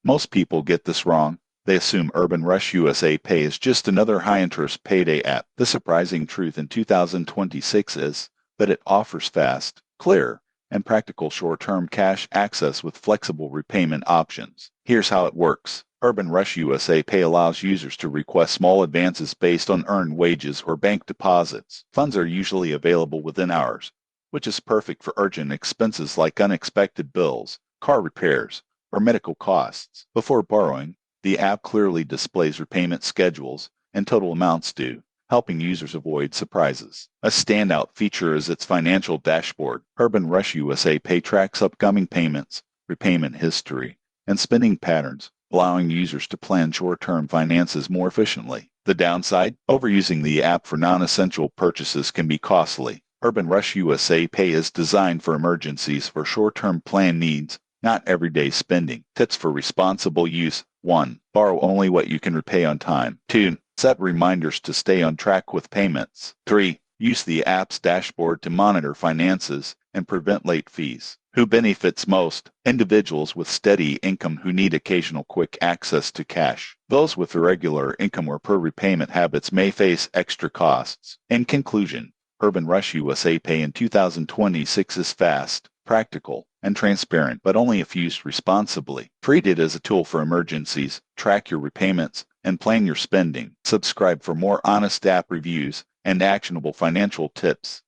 Most people get this wrong. They assume Urban Rush USA Pay is just another high-interest payday app. The surprising truth in 2026 is that it offers fast, clear, and practical short-term cash access with flexible repayment options. Here's how it works. Urban Rush USA Pay allows users to request small advances based on earned wages or bank deposits. Funds are usually available within hours, which is perfect for urgent expenses like unexpected bills, car repairs, or medical costs. Before borrowing, the app clearly displays repayment schedules and total amounts due, helping users avoid surprises. A standout feature is its financial dashboard. Urban Rush USA Pay tracks upcoming payments, repayment history, and spending patterns, allowing users to plan short-term finances more efficiently. The downside? Overusing the app for non-essential purchases can be costly. Urban Rush USA Pay is designed for emergencies for short-term plan needs, not everyday spending. Tips for responsible use. 1. Borrow only what you can repay on time. 2. Set reminders to stay on track with payments. 3. Use the app's dashboard to monitor finances and prevent late fees. Who benefits most? Individuals with steady income who need occasional quick access to cash. Those with irregular income or poor repayment habits may face extra costs. In conclusion, Urban Rush USA Pay in 2026 is fast, practical, and transparent, but only if used responsibly. Treat it as a tool for emergencies, track your repayments, and plan your spending. Subscribe for more honest app reviews and actionable financial tips.